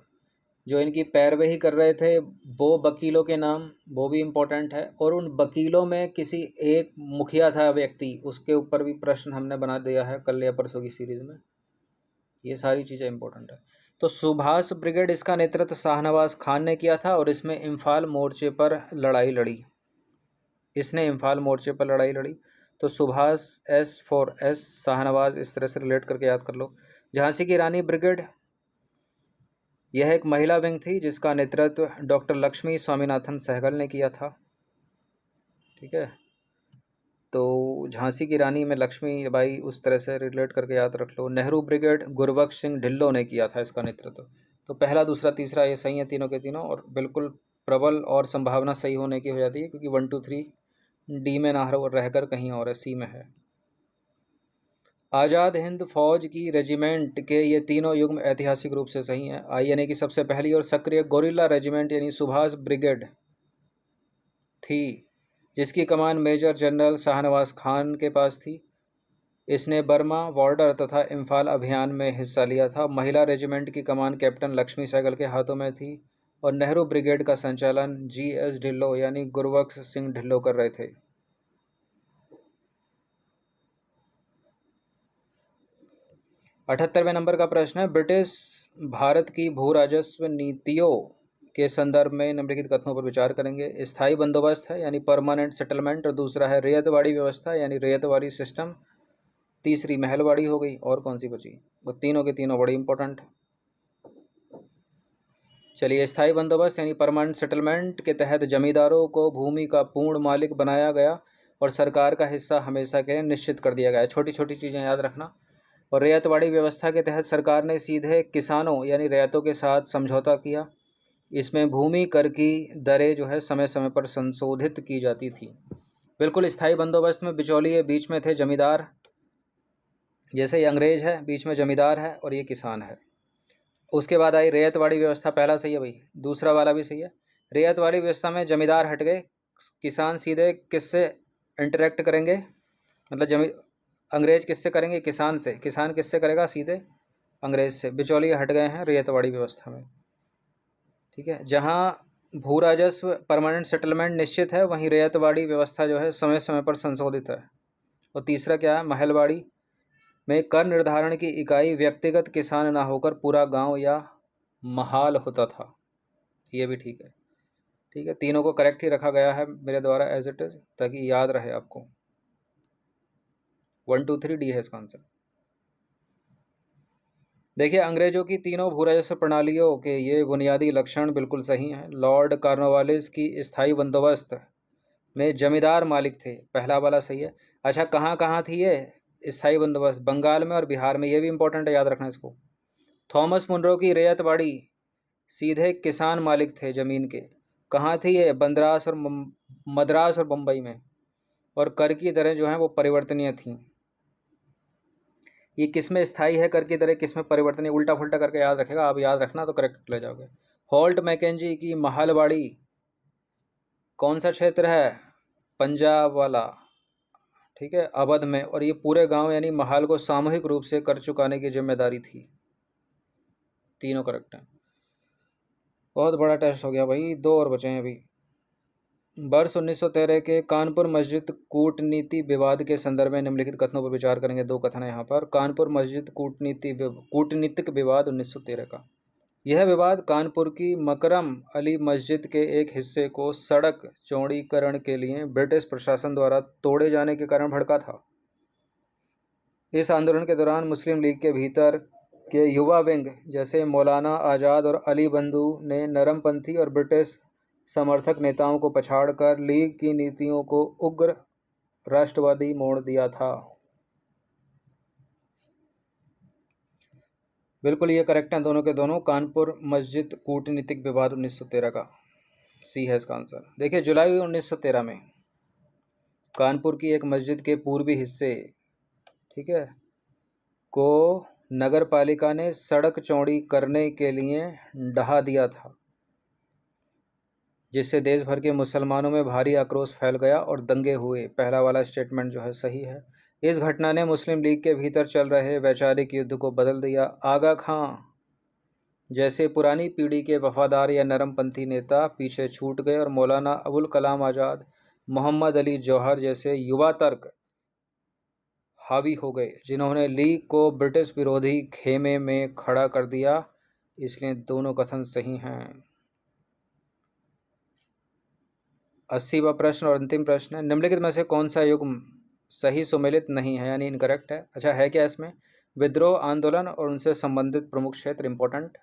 जो इनकी पैरवी कर रहे थे वो वकीलों के नाम वो भी इम्पोर्टेंट है, और उन वकीलों में किसी एक मुखिया था व्यक्ति, उसके ऊपर भी प्रश्न हमने बना दिया है कल या परसों की सीरीज़ में। ये सारी चीज़ें इम्पोर्टेंट है। तो सुभाष ब्रिगेड इसका नेतृत्व शाहनवाज खान ने किया था और इसमें इम्फाल मोर्चे पर लड़ाई लड़ी, इसने इम्फाल मोर्चे पर लड़ाई लड़ी। तो Subhash S for S, Shahnawaz, इस तरह से रिलेट करके याद कर लो। झांसी की रानी ब्रिगेड यह एक महिला विंग थी जिसका नेतृत्व डॉक्टर लक्ष्मी स्वामीनाथन सहगल ने किया था, ठीक है। तो झांसी की रानी में लक्ष्मी बाई उस तरह से रिलेट करके याद रख लो। नेहरू ब्रिगेड गुरबख्श सिंह ढिल्लो ने किया था इसका नेतृत्व। तो पहला दूसरा तीसरा ये सही है तीनों के तीनों, और बिल्कुल प्रबल और संभावना सही होने की हो जाती है क्योंकि 1 2 3 डी में ना रहकर कहीं और है, सी में है। आज़ाद हिंद फौज की रेजिमेंट के ये तीनों युग्म ऐतिहासिक रूप से सही हैं। आई यानी कि सबसे पहली और सक्रिय गोरिल्ला रेजिमेंट यानी सुभाष ब्रिगेड थी, जिसकी कमान मेजर जनरल शाहनवाज खान के पास थी। इसने बर्मा बॉर्डर तथा इम्फाल अभियान में हिस्सा लिया था। महिला रेजिमेंट की कमान कैप्टन लक्ष्मी सहगल के हाथों में थी और नेहरू ब्रिगेड का संचालन GS ढिल्लों यानी गुरबख्श सिंह ढिल्लों कर रहे थे। 78वें नंबर का प्रश्न है, ब्रिटिश भारत की भू राजस्व नीतियों के संदर्भ में निम्नलिखित कथनों पर विचार करेंगे। स्थायी बंदोबस्त है यानी परमानेंट सेटलमेंट, और दूसरा है रैयतवाड़ी व्यवस्था यानी रैयतवाड़ी सिस्टम, तीसरी महलवाड़ी हो गई, और कौन सी बची? वो तीनों के तीनों बड़ी इंपॉर्टेंट। चलिए, स्थायी बंदोबस्त यानी परमानेंट सेटलमेंट के तहत जमींदारों को भूमि का पूर्ण मालिक बनाया गया और सरकार का हिस्सा हमेशा के लिए निश्चित कर दिया गया। छोटी छोटी चीज़ें याद रखना। और रैयतवाड़ी व्यवस्था के तहत सरकार ने सीधे किसानों यानी रैयतों के साथ समझौता किया। इसमें भूमि कर की दरें जो है समय समय पर संशोधित की जाती थी। बिल्कुल, स्थायी बंदोबस्त में बिचौलिए बीच में थे जमींदार, जैसे ये अंग्रेज है, बीच में जमींदार है और ये किसान है। उसके बाद आई रैयतवाड़ी व्यवस्था, पहला सही है भाई, दूसरा वाला भी सही है। रैयतवाड़ी व्यवस्था में जमींदार हट गए, किसान सीधे किससे इंटरेक्ट करेंगे, मतलब अंग्रेज किससे करेंगे? किसान से। किसान किससे करेगा? सीधे अंग्रेज से। बिचौलिए हट गए हैं रैयतवाड़ी व्यवस्था में, ठीक है। जहाँ भू राजस्व परमानेंट सेटलमेंट निश्चित है, वहीं रैयतवाड़ी व्यवस्था जो है समय समय पर संशोधित है। और तीसरा क्या है? महलवाड़ी में कर निर्धारण की इकाई व्यक्तिगत किसान ना होकर पूरा गांव या महाल होता था। ये भी ठीक है, ठीक है। तीनों को करेक्ट ही रखा गया है मेरे द्वारा एज इट इज, ताकि याद रहे आपको। 1 2 3 डी है इसका आंसर। देखिए, अंग्रेजों की तीनों भू राजस्व प्रणालियों के ये बुनियादी लक्षण बिल्कुल सही हैं। लॉर्ड कॉर्नवालिस की स्थायी बंदोबस्त में जमींदार मालिक थे, पहला वाला सही है। अच्छा, कहाँ कहाँ थी ये स्थायी बंदोबस्त? बंगाल में और बिहार में, ये भी इंपॉर्टेंट है, याद रखना इसको। थॉमस मुनरो की रैयतवाड़ी सीधे किसान मालिक थे ज़मीन के, कहाँ थी ये? मद्रास और मुंबई में। और कर की दरें जो हैं वो परिवर्तनीय थीं। ये किस में स्थायी है कर की दरें, किस में परिवर्तनीय? उल्टा फुल्टा करके याद रखेगा, आप याद रखना तो करेक्ट ले जाओगे। होल्ट मैकेंजी की महलवाड़ी कौन सा क्षेत्र है? पंजाब वाला, ठीक है, अवध में। और ये पूरे गांव यानी महाल को सामूहिक रूप से कर चुकाने की जिम्मेदारी थी। तीनों करेक्ट हैं। बहुत बड़ा टेस्ट हो गया भाई, 2 और बचे हैं अभी। वर्ष 1913 के कानपुर मस्जिद कूटनीति विवाद के संदर्भ में निम्नलिखित कथनों पर विचार करेंगे। 2 कथन है यहाँ पर। कानपुर मस्जिद कूटनीतिक विवाद 1913 का। यह विवाद कानपुर की मकरम अली मस्जिद के एक हिस्से को सड़क चौड़ीकरण के लिए ब्रिटिश प्रशासन द्वारा तोड़े जाने के कारण भड़का था। इस आंदोलन के दौरान मुस्लिम लीग के भीतर के युवा विंग जैसे मौलाना आज़ाद और अली बंधु ने नरमपंथी और ब्रिटिश समर्थक नेताओं को पछाड़कर लीग की नीतियों को उग्र राष्ट्रवादी मोड़ दिया था। बिल्कुल ये करेक्ट हैं दोनों के दोनों। कानपुर मस्जिद कूटनीतिक विवाद 1913 का, सी है इसका आंसर। देखिए, जुलाई 1913 में कानपुर की एक मस्जिद के पूर्वी हिस्से, ठीक है, को नगर पालिका ने सड़क चौड़ी करने के लिए ढहा दिया था, जिससे देश भर के मुसलमानों में भारी आक्रोश फैल गया और दंगे हुए। पहला वाला स्टेटमेंट जो है सही है। इस घटना ने मुस्लिम लीग के भीतर चल रहे वैचारिक युद्ध को बदल दिया। आगा खां जैसे पुरानी पीढ़ी के वफादार या नरमपंथी नेता पीछे छूट गए और मौलाना अबुल कलाम आज़ाद, मोहम्मद अली जौहर जैसे युवा तर्क हावी हो गए, जिन्होंने लीग को ब्रिटिश विरोधी खेमे में खड़ा कर दिया। इसलिए दोनों कथन सही हैं। 80वां प्रश्न और अंतिम प्रश्न है, निम्नलिखित में से कौन सा युग्म सही सुमेलित नहीं है यानी इनकरेक्ट है? अच्छा, है क्या इसमें? विद्रोह, आंदोलन और उनसे संबंधित प्रमुख क्षेत्र, इंपॉर्टेंट।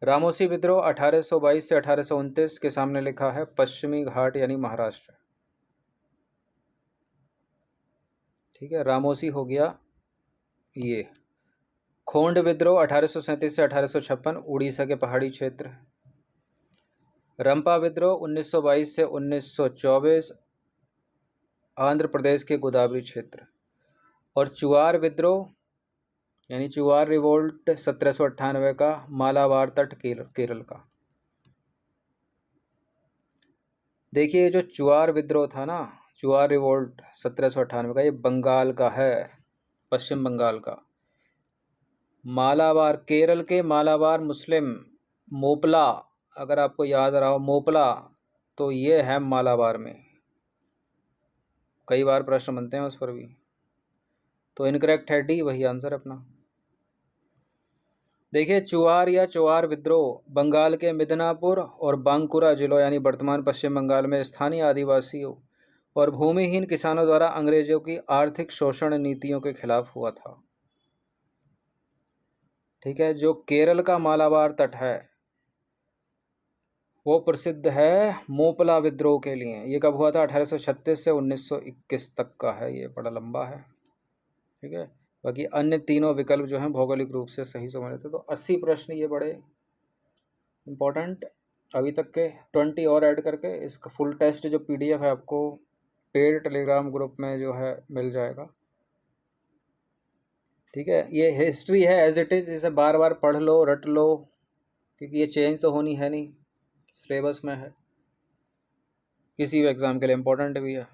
रामोसी विद्रोह 1822 से 1829 के सामने लिखा है पश्चिमी घाट यानी महाराष्ट्र, ठीक है। रामोसी हो गया ये। खोंड विद्रोह 1837 से 1856 उड़ीसा के पहाड़ी क्षेत्र। रंपा विद्रोह 1922 से 1924 आंध्र प्रदेश के गोदावरी क्षेत्र। और चुआर विद्रोह यानी चुआर रिवोल्ट 1798 का मालाबार तट केरल का। देखिए जो चुआर विद्रोह था ना, चुआर रिवोल्ट 1798 का, ये बंगाल का है, पश्चिम बंगाल का। मालाबार, केरल के मालाबार मुस्लिम मोपला, अगर आपको याद रहा हो मोपला, तो ये है मालाबार में। कई बार प्रश्न बनते हैं उस पर भी। तो इनकरेक्ट है डी, वही आंसर अपना। देखिए चुआर या चुआर विद्रोह बंगाल के मिदनापुर और बांकुरा जिलों यानी वर्तमान पश्चिम बंगाल में स्थानीय आदिवासियों और भूमिहीन किसानों द्वारा अंग्रेजों की आर्थिक शोषण नीतियों के खिलाफ हुआ था। ठीक है, जो केरल का मालाबार तट है वो प्रसिद्ध है मोपला विद्रोह के लिए। ये कब हुआ था? 1836 से 1921 तक का है, ये बड़ा लंबा है। ठीक है, बाकी अन्य तीनों विकल्प जो हैं भौगोलिक रूप से सही समझ लेते। तो 80 प्रश्न ये बड़े इम्पोर्टेंट अभी तक के, 20 और ऐड करके इसका फुल टेस्ट जो PDF है आपको पेड टेलीग्राम ग्रुप में जो है मिल जाएगा। ठीक है, ये हिस्ट्री है एज इट इज़, इसे बार बार पढ़ लो, रट लो, क्योंकि ये चेंज तो होनी है नहीं, सिलेबस में है, किसी भी एग्ज़ाम के लिए इम्पोर्टेंट भी है।